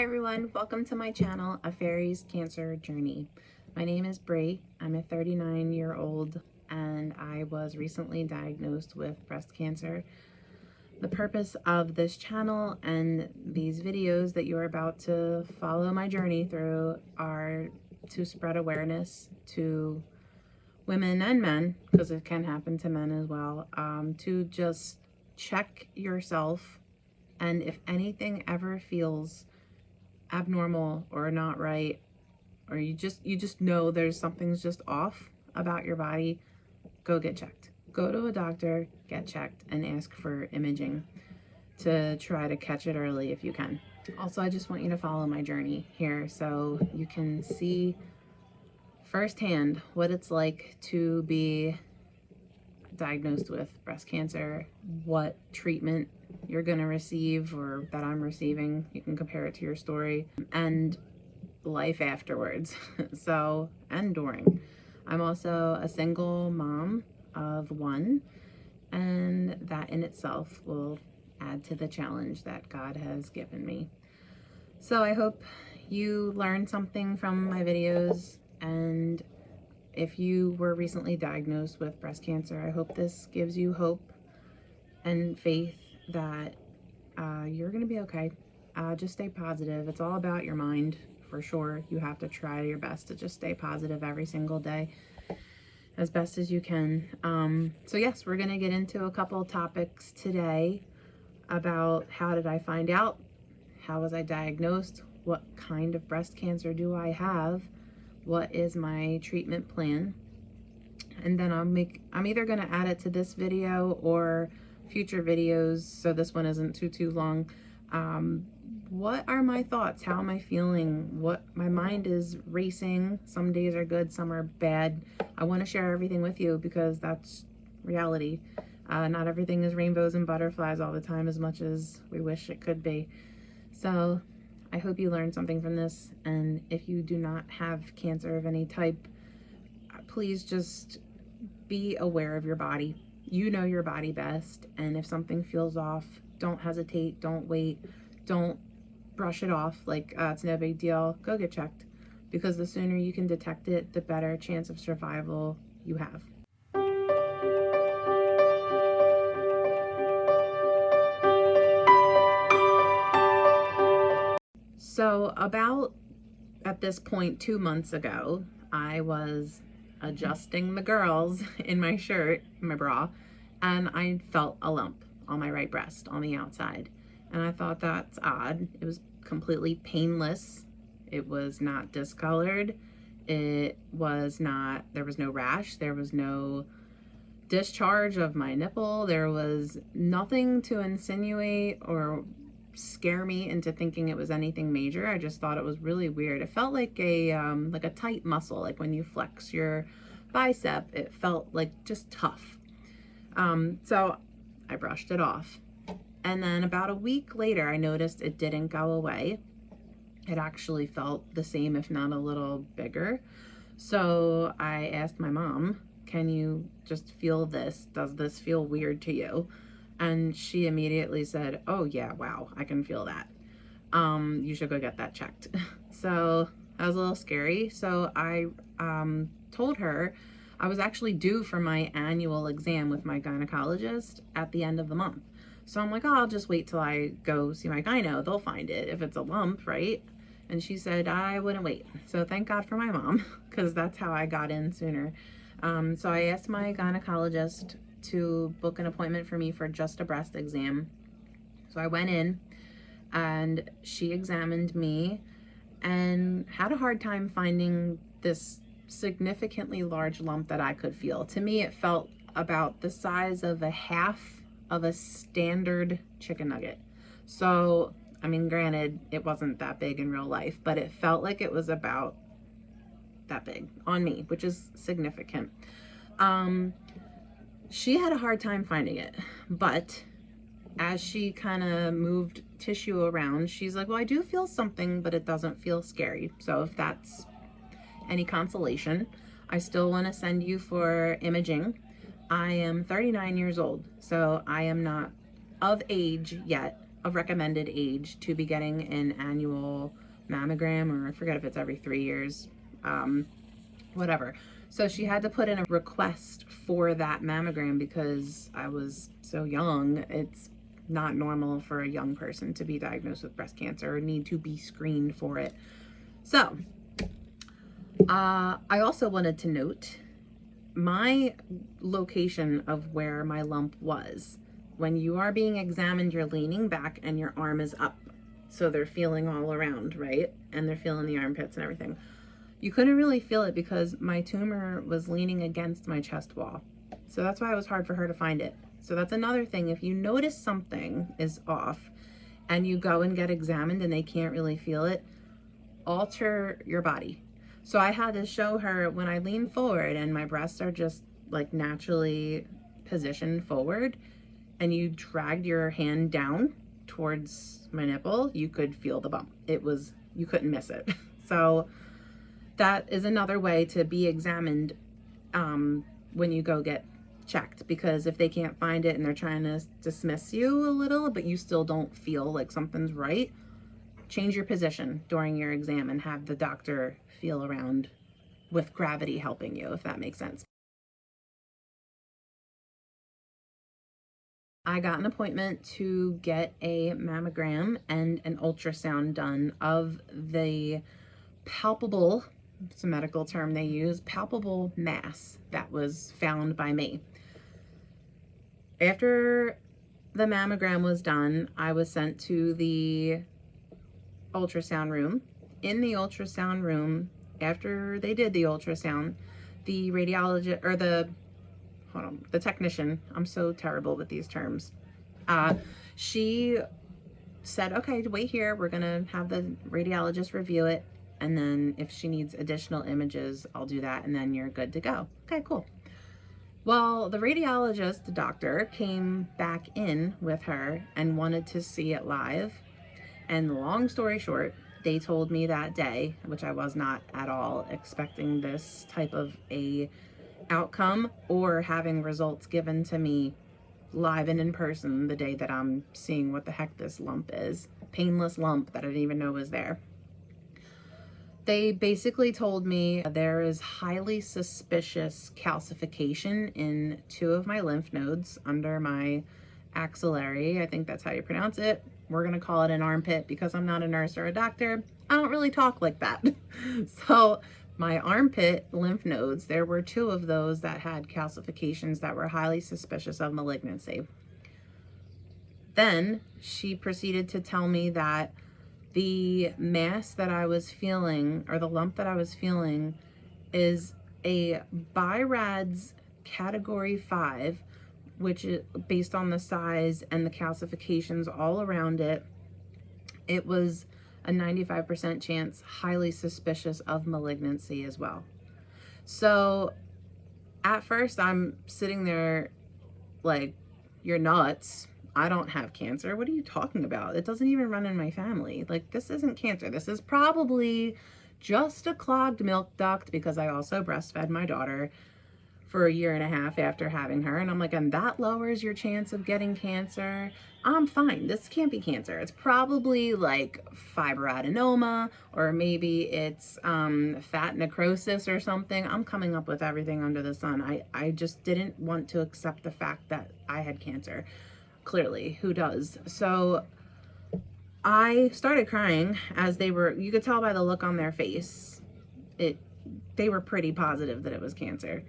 Hi everyone, welcome to my channel, A Fairy's Cancer Journey. My name is Brie. I'm a 39-year-old and I was recently diagnosed with breast cancer. The purpose of this channel and these videos that you're about to follow my journey through are to spread awareness to women and men, because it can happen to men as well, to just check yourself, and if anything ever feels abnormal or not right, or you just know there's something's just off about your body, go get checked. Go to a doctor, get checked, and ask for imaging to try to catch it early if you can. Also, I just want you to follow my journey here so you can see firsthand what it's like to be diagnosed with breast cancer, what treatment you're going to receive or that I'm receiving. You can compare it to your story, and life afterwards. So, and during. I'm also a single mom of one, and that in itself will add to the challenge that God has given me. So I hope you learned something from my videos, and if you were recently diagnosed with breast cancer, I hope this gives you hope and faith that you're gonna be okay. Just stay positive. It's all about your mind, for sure. You have to try your best to just stay positive every single day as best as you can. So yes, we're gonna get into a couple topics today about how did I find out, how was I diagnosed, what kind of breast cancer do I have, what is my treatment plan, and then I'm either going to add it to this video or future videos, so this one isn't too long. What are my thoughts? How am I feeling? What my mind is racing. Some days are good, some are bad. I want to share everything with you because that's reality. Not everything is rainbows and butterflies all the time, as much as we wish it could be. So I hope you learned something from this, and if you do not have cancer of any type, please just be aware of your body. You know your body best, and if something feels off, don't hesitate, don't wait, don't brush it off like it's no big deal. Go get checked, because the sooner you can detect it, the better chance of survival you have. So about at this point 2 months ago, I was adjusting the girls in my shirt, my bra, and I felt a lump on my right breast on the outside. And I thought, that's odd. It was completely painless. It was not discolored. It was not, there was no rash. There was no discharge of my nipple. There was nothing to insinuate or scare me into thinking it was anything major. I just thought it was really weird. It felt like a tight muscle, like when you flex your bicep, it felt like just tough. So I brushed it off, and then about a week later I noticed it didn't go away. It actually felt the same, if not a little bigger. So I asked my mom, can you just feel this? Does this feel weird to you? And she immediately said, oh yeah, wow, I can feel that. You should go get that checked. So that was a little scary. So I told her I was actually due for my annual exam with my gynecologist at the end of the month. So I'm like, oh, I'll just wait till I go see my gyno. They'll find it if it's a lump, right? And she said I wouldn't wait. So thank God for my mom, because that's how I got in sooner. So I asked my gynecologist to book an appointment for me for just a breast exam. So I went in and she examined me and had a hard time finding this significantly large lump that I could feel. To me, it felt about the size of a half of a standard chicken nugget. So, I mean, granted, it wasn't that big in real life, but it felt like it was about that big on me, which is significant. She had a hard time finding it, but as she kind of moved tissue around, she's like, well, I do feel something, but it doesn't feel scary. So if that's any consolation, I still want to send you for imaging. I am 39 years old, so I am not of age yet a recommended age to be getting an annual mammogram, or I forget if it's every 3 years, whatever. So she had to put in a request for that mammogram because I was so young. It's not normal for a young person to be diagnosed with breast cancer or need to be screened for it. So I also wanted to note my location of where my lump was. When you are being examined, you're leaning back and your arm is up. So they're feeling all around, right? And they're feeling the armpits and everything. You couldn't really feel it because my tumor was leaning against my chest wall. So that's why it was hard for her to find it. So that's another thing. If you notice something is off and you go and get examined and they can't really feel it, alter your body. So I had to show her when I lean forward and my breasts are just like naturally positioned forward, and you dragged your hand down towards my nipple, you could feel the bump. It was, you couldn't miss it. So that is another way to be examined when you go get checked, because if they can't find it and they're trying to dismiss you a little, but you still don't feel like something's right, change your position during your exam and have the doctor feel around with gravity helping you, if that makes sense. I got an appointment to get a mammogram and an ultrasound done of the palpable, it's a medical term they use, palpable mass that was found by me. After the mammogram was done, I was sent to the ultrasound room. In the ultrasound room, after they did the ultrasound, the radiologist, or the technician, I'm so terrible with these terms, she said, okay, wait here, we're gonna have the radiologist review it, and then if she needs additional images, I'll do that, and then you're good to go. Okay, cool. Well, the radiologist, the doctor, came back in with her and wanted to see it live. And long story short, they told me that day, which I was not at all expecting this type of a outcome or having results given to me live and in person the day that I'm seeing what the heck this lump is. Painless lump that I didn't even know was there. They basically told me there is highly suspicious calcification in 2 of my lymph nodes under my axillary. I think that's how you pronounce it. We're gonna call it an armpit because I'm not a nurse or a doctor. I don't really talk like that. So my armpit lymph nodes, there were 2 of those that had calcifications that were highly suspicious of malignancy. Then she proceeded to tell me that the mass that I was feeling, or the lump that I was feeling, is a BI-RADS category 5, which is based on the size and the calcifications all around it. It was a 95% chance, highly suspicious of malignancy as well. So at first I'm sitting there like, you're nuts. I don't have cancer. What are you talking about? It doesn't even run in my family. Like, this isn't cancer. This is probably just a clogged milk duct, because I also breastfed my daughter for 1.5 years after having her. And I'm like, and that lowers your chance of getting cancer. I'm fine. This can't be cancer. It's probably like fibroadenoma, or maybe it's fat necrosis or something. I'm coming up with everything under the sun. I just didn't want to accept the fact that I had cancer. Clearly, who does? So I started crying as they were, you could tell by the look on their face, they were pretty positive that it was cancer.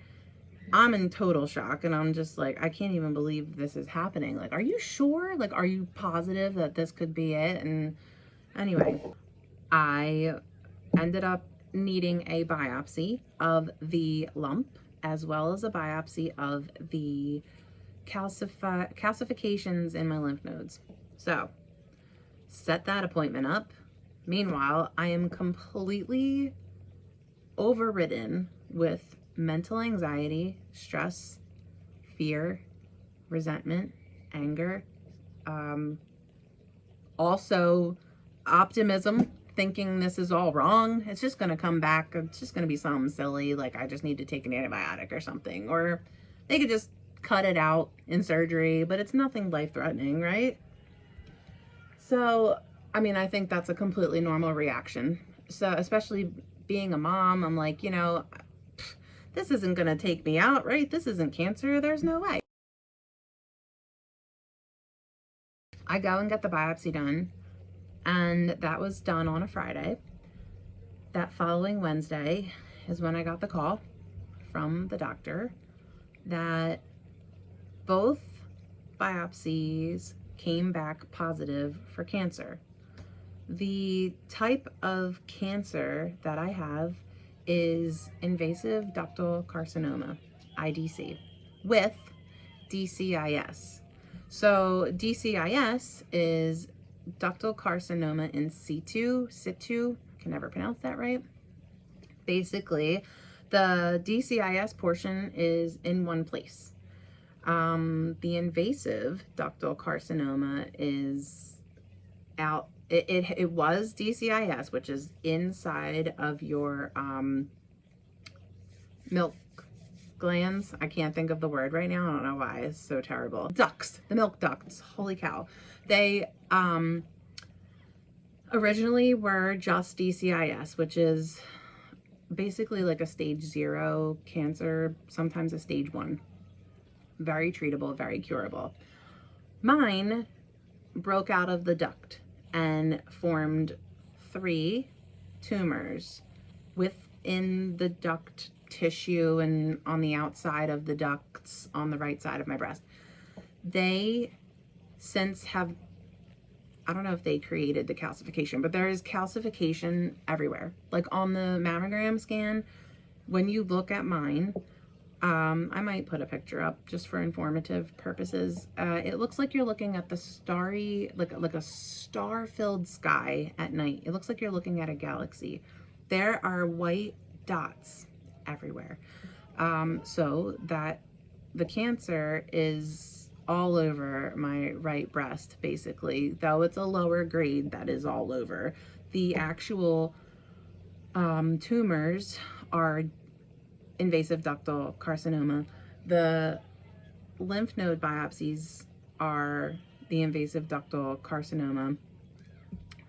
I'm in total shock, and I'm just like, I can't even believe this is happening. Like, are you sure? Like, are you positive that this could be it? And anyway, I ended up needing a biopsy of the lump, as well as a biopsy of the calcifications in my lymph nodes. So set that appointment up. Meanwhile, I am completely overridden with mental anxiety, stress, fear, resentment, anger, also optimism, thinking this is all wrong. It's just going to come back. It's just going to be something silly, like I just need to take an antibiotic or something, or they could just cut it out in surgery, but it's nothing life-threatening, right? So, I mean, I think that's a completely normal reaction. So, especially being a mom, I'm like, you know, this isn't going to take me out, right? This isn't cancer. There's no way. I go and get the biopsy done, and that was done on a Friday. That following Wednesday is when I got the call from the doctor that both biopsies came back positive for cancer. The type of cancer that I have is invasive ductal carcinoma, IDC, with DCIS. So DCIS is ductal carcinoma in situ, can never pronounce that right. Basically, the DCIS portion is in one place. The invasive ductal carcinoma is out. It was DCIS, which is inside of your milk glands. I can't think of the word right now. I don't know why. It's so terrible. Ducts, the milk ducts. Holy cow. They originally were just DCIS, which is basically like a stage 0 cancer, sometimes a stage 1. Very treatable, very curable. Mine broke out of the duct and formed 3 tumors within the duct tissue and on the outside of the ducts on the right side of my breast. They since have, I don't know if they created the calcification, but there is calcification everywhere. Like on the mammogram scan, when you look at mine, I might put a picture up just for informative purposes. It looks like you're looking at the starry, like a star-filled sky at night. It looks like you're looking at a galaxy. There are white dots everywhere. So that the cancer is all over my right breast, basically. Though it's a lower grade, that is all over. The actual tumors are invasive ductal carcinoma. The lymph node biopsies are the invasive ductal carcinoma.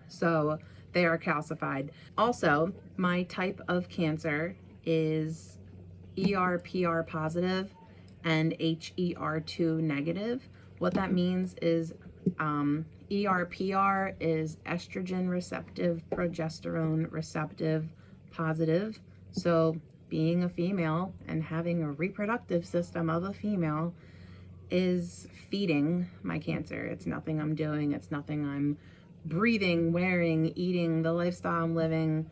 So they are calcified. Also, my type of cancer is ER/PR positive and HER2 negative. What that means is ER/PR is estrogen receptive, progesterone receptive positive. So being a female and having a reproductive system of a female is feeding my cancer. It's nothing I'm doing. It's nothing I'm breathing, wearing, eating, the lifestyle I'm living.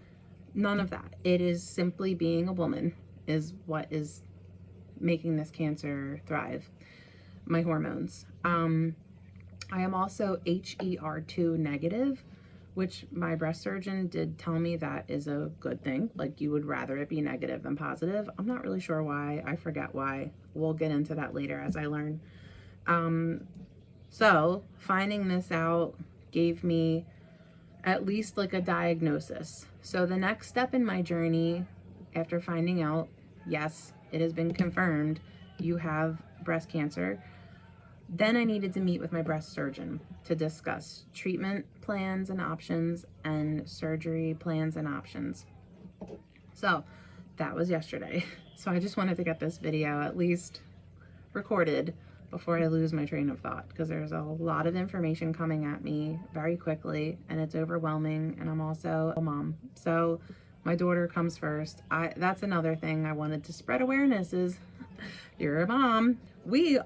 None of that. It is simply being a woman is what is making this cancer thrive. My hormones. I am also HER2 negative, which my breast surgeon did tell me that is a good thing. Like, you would rather it be negative than positive. I'm not really sure why. I forget why. We'll get into that later as I learn. So finding this out gave me at least like a diagnosis. So the next step in my journey after finding out, yes, it has been confirmed, you have breast cancer. Then I needed to meet with my breast surgeon to discuss treatment plans and options and surgery plans and options. So that was yesterday. So I just wanted to get this video at least recorded before I lose my train of thought, because there's a lot of information coming at me very quickly and it's overwhelming, and I'm also a mom. So my daughter comes first. That's another thing I wanted to spread awareness is you're a mom. We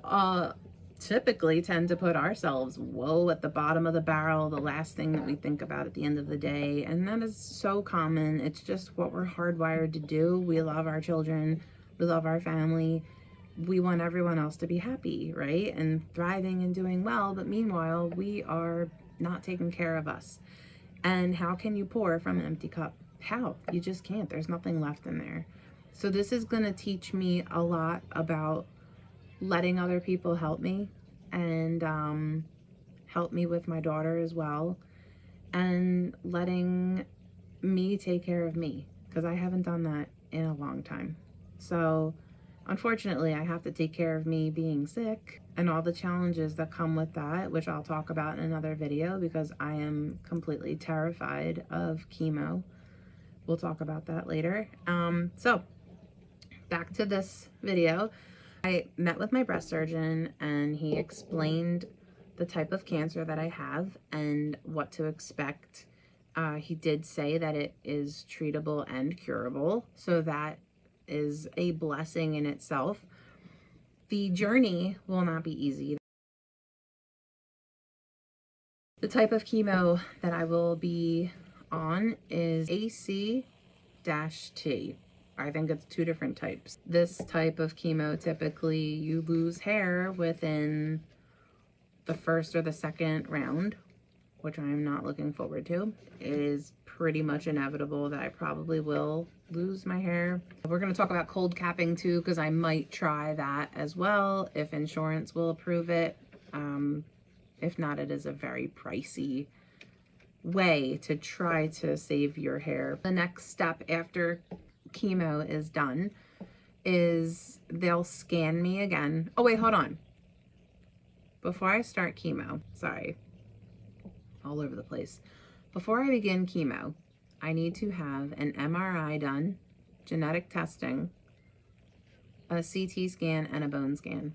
typically tend to put ourselves at the bottom of the barrel, the last thing that we think about at the end of the day. And that is so common. It's just what we're hardwired to do. We love our children. We love our family. We want everyone else to be happy, right? And thriving and doing well. But meanwhile, we are not taking care of us. And how can you pour from an empty cup? How? You just can't. There's nothing left in there. So this is going to teach me a lot about letting other people help me and help me with my daughter as well, and letting me take care of me, because I haven't done that in a long time. So unfortunately, I have to take care of me being sick, and all the challenges that come with that, which I'll talk about in another video because I am completely terrified of chemo. We'll talk about that later. So back to this video. I met with my breast surgeon and he explained the type of cancer that I have and what to expect. He did say that it is treatable and curable, so that is a blessing in itself. The journey will not be easy. The type of chemo that I will be on is AC-T. I think it's 2 different types. This type of chemo, typically you lose hair within the first or the second round, which I'm not looking forward to. It is pretty much inevitable that I probably will lose my hair. We're going to talk about cold capping too, because I might try that as well if insurance will approve it. If not, it is a very pricey way to try to save your hair. The next step after chemo is done is they'll scan me again. Oh wait, hold on. Before I start chemo, sorry, all over the place. Before I begin chemo, I need to have an MRI done, genetic testing, a CT scan, and a bone scan.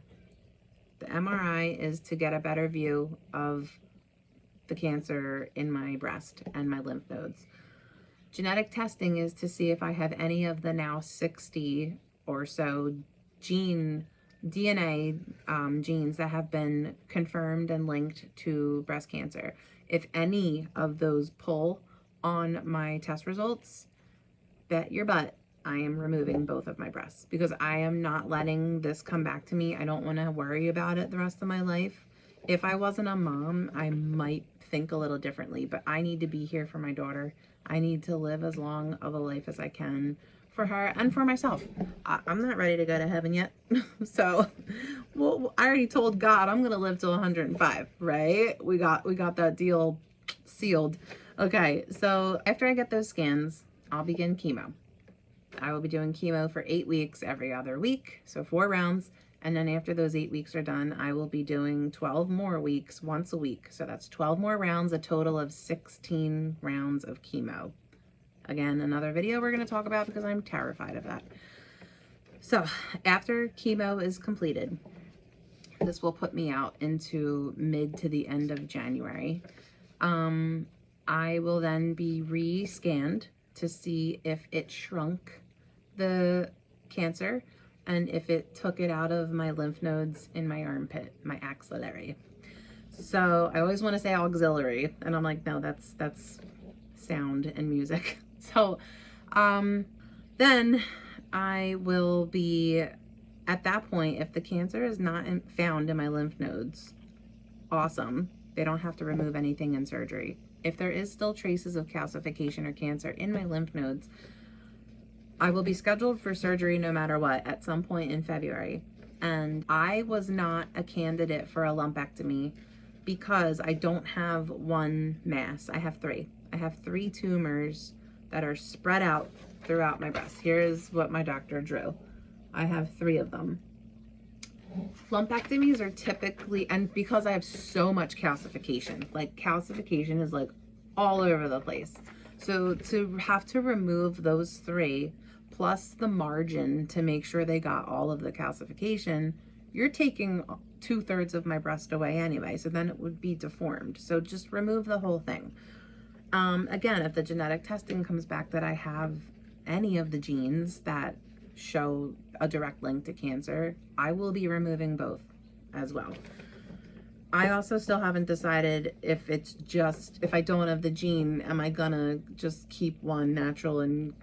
The MRI is to get a better view of the cancer in my breast and my lymph nodes. Genetic testing is to see if I have any of the now 60 or so DNA genes that have been confirmed and linked to breast cancer. If any of those pull on my test results, bet your butt I am removing both of my breasts, because I am not letting this come back to me. I don't want to worry about it the rest of my life. If I wasn't a mom, I might think a little differently, but I need to be here for my daughter. I need to live as long of a life as I can for her and for myself. I'm not ready to go to heaven yet. So, well, I already told God I'm going to live till 105, right? We got that deal sealed. Okay, so after I get those scans, I'll begin chemo. I will be doing chemo for 8 weeks every other week, so 4 rounds. And then after those 8 weeks are done, I will be doing 12 more weeks once a week. So that's 12 more rounds, a total of 16 rounds of chemo. Again, another video we're going to talk about because I'm terrified of that. So after chemo is completed, this will put me out into mid to the end of January. I will then be re-scanned to see if it shrunk the cancer and if it took it out of my lymph nodes in my armpit, my axillary. So I always want to say auxiliary, and I'm like, no, that's sound and music. So then I will be, at that point, if the cancer is not found in my lymph nodes, awesome. They don't have to remove anything in surgery. If there is still traces of calcification or cancer in my lymph nodes, I will be scheduled for surgery no matter what at some point in February. And I was not a candidate for a lumpectomy because I don't have one mass. I have 3. I have 3 tumors that are spread out throughout my breast. Here's what my doctor drew. I have 3 of them. Lumpectomies are typically, and because I have so much calcification, like calcification is like all over the place. So to have to remove those 3 plus the margin to make sure they got all of the calcification, you're taking 2/3 of my breast away anyway. So then it would be deformed. So just remove the whole thing. Again, if the genetic testing comes back that I have any of the genes that show a direct link to cancer, I will be removing both as well. I also still haven't decided if it's just, if I don't have the gene, am I gonna just keep one natural and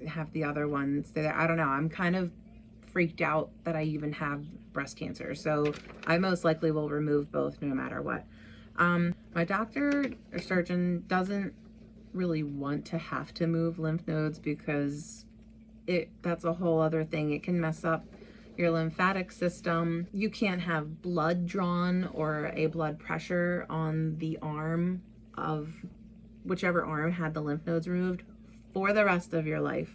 have the other one stay there? I don't know. I'm kind of freaked out that I even have breast cancer. So I most likely will remove both no matter what. My doctor or surgeon doesn't really want to have to move lymph nodes because that's a whole other thing. It can mess up your lymphatic system. You can't have blood drawn or a blood pressure on the arm of whichever arm had the lymph nodes removed for the rest of your life.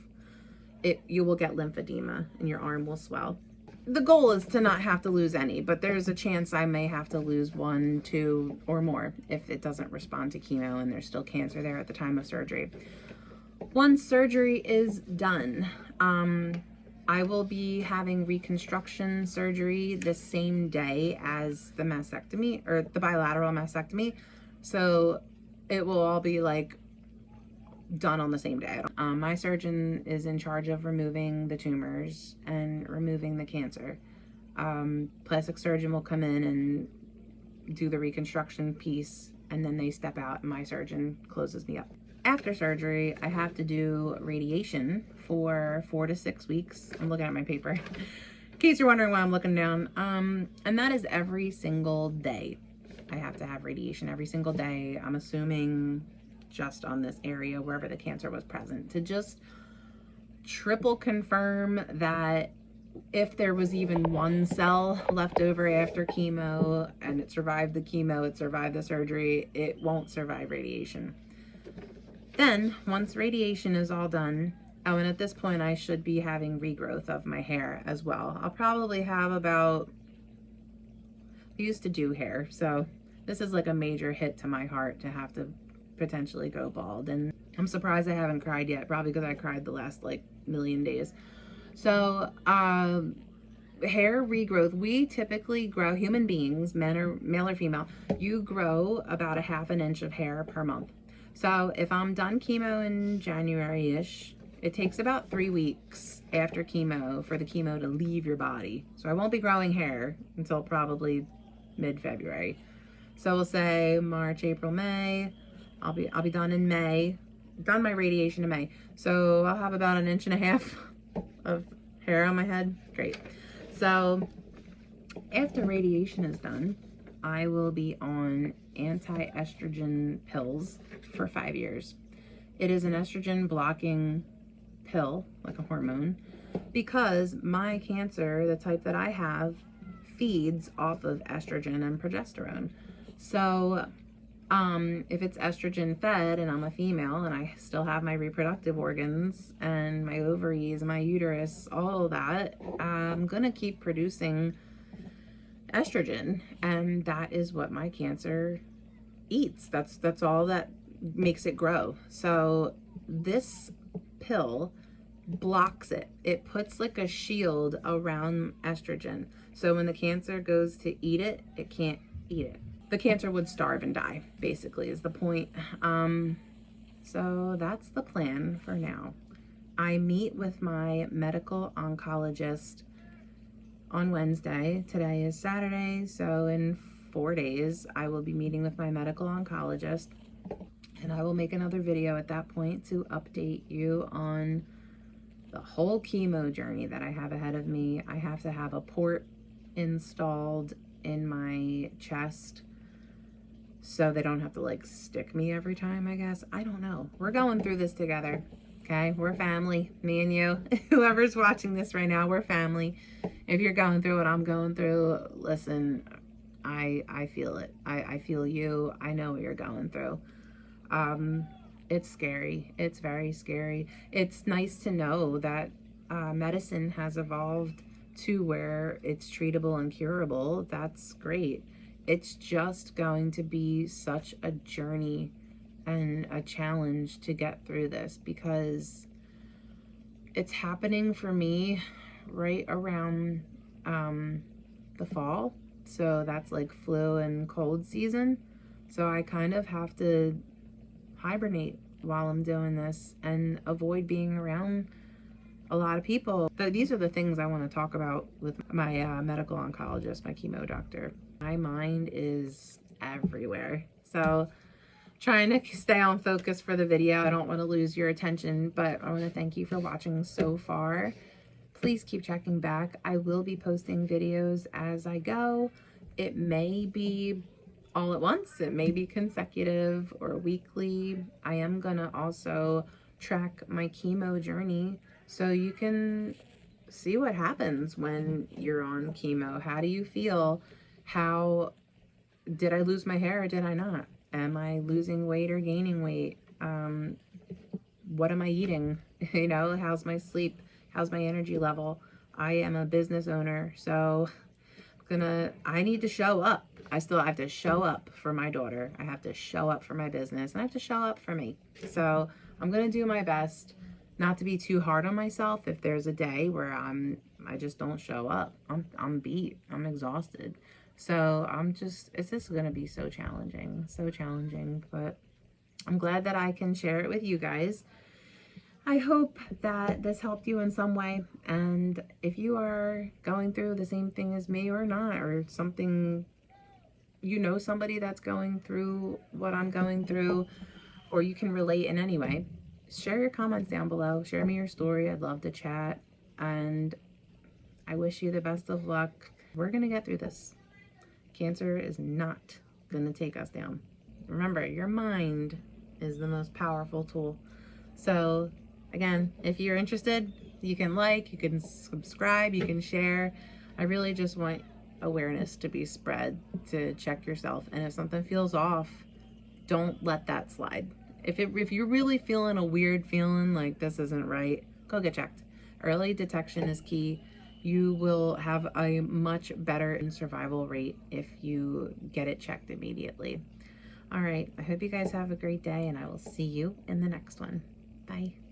You will get lymphedema and your arm will swell. the goal is to not have to lose any, but there's a chance I may have to lose 1, 2, or more if it doesn't respond to chemo and there's still cancer there at the time of surgery. Once surgery is done, I will be having reconstruction surgery the same day as the mastectomy, or the bilateral mastectomy. So it will all be like done on the same day. My surgeon is in charge of removing the tumors and removing the cancer. Plastic surgeon will come in and do the reconstruction piece, and then they step out and my surgeon closes me up. After surgery, I have to do radiation for 4 to 6 weeks. I'm looking at my paper in case you're wondering why I'm looking down. And that is every single day. I have to have radiation every single day. I'm assuming just on this area wherever the cancer was present, to just triple confirm that if there was even 1 cell left over after chemo and it survived the chemo, it survived the surgery, it won't survive radiation. Then once radiation is all done, oh, and at this point I should be having regrowth of my hair as well. I'll probably have about, I used to do hair, so this is like a major hit to my heart to have to potentially go bald. And I'm surprised I haven't cried yet, probably because I cried the last like million days. So hair regrowth, we typically grow, human beings, male or female, you grow about 1/2 inch of hair per month. So if I'm done chemo in January-ish, it takes about 3 weeks after chemo for the chemo to leave your body. So I won't be growing hair until probably mid-February. So we'll say March, April, May. I'll be done in May. Done my radiation in May. So I'll have about 1.5 inches of hair on my head. Great. So after radiation is done, I will be on anti-estrogen pills for 5 years. It is an estrogen blocking pill, like a hormone, because my cancer, the type that I have, feeds off of estrogen and progesterone. So if it's estrogen fed and I'm a female and I still have my reproductive organs and my ovaries, my uterus, all of that, I'm gonna keep producing estrogen, and that is what my cancer eats. That's all that makes it grow. So this pill blocks it. It puts like a shield around estrogen. So when the cancer goes to eat it, it can't eat it. The cancer would starve and die, basically, is the point. So that's the plan for now. I meet with my medical oncologist on Wednesday. Today is Saturday, so in 4 days I will be meeting with my medical oncologist, and I will make another video at that point to update you on the whole chemo journey that I have ahead of me. I have to have a port installed in my chest so they don't have to like stick me every time, I guess. I don't know. We're going through this together, okay? We're family, me and you. Whoever's watching this right now, we're family. If you're going through what I'm going through, listen, I feel it. I feel you. I know what you're going through. It's scary. It's very scary. It's nice to know that medicine has evolved to where it's treatable and curable. That's great. It's just going to be such a journey and a challenge to get through this, because it's happening for me right around the fall. So that's like flu and cold season. So I kind of have to hibernate while I'm doing this and avoid being around a lot of people. But these are the things I want to talk about with my medical oncologist, my chemo doctor. My mind is everywhere. So trying to stay on focus for the video. I don't want to lose your attention, but I want to thank you for watching so far. Please keep checking back. I will be posting videos as I go. It may be all at once. It may be consecutive or weekly. I am gonna also track my chemo journey so you can see what happens when you're on chemo. How do you feel? How did I lose my hair or did I not? Am I losing weight or gaining weight? What am I eating? You know, how's my sleep? How's my energy level? I am a business owner, so I need to show up. I have to show up for my daughter. I have to show up for my business, and I have to show up for me. So I'm gonna do my best not to be too hard on myself if there's a day where I just don't show up. I'm beat. I'm exhausted. So it's just gonna be so challenging, but I'm glad that I can share it with you guys. I hope that this helped you in some way, and if you are going through the same thing as me or not, or something, you know somebody that's going through what I'm going through, or you can relate in any way, share your comments down below. Share me your story. I'd love to chat, and I wish you the best of luck. We're gonna get through this. Cancer is not gonna take us down. Remember, your mind is the most powerful tool. So again, if you're interested, you can like, you can subscribe, you can share. I really just want awareness to be spread, to check yourself. And if something feels off, don't let that slide. If you're really feeling a weird feeling like this isn't right, go get checked. Early detection is key. You will have a much better survival rate if you get it checked immediately. All right, I hope you guys have a great day, and I will see you in the next one. Bye.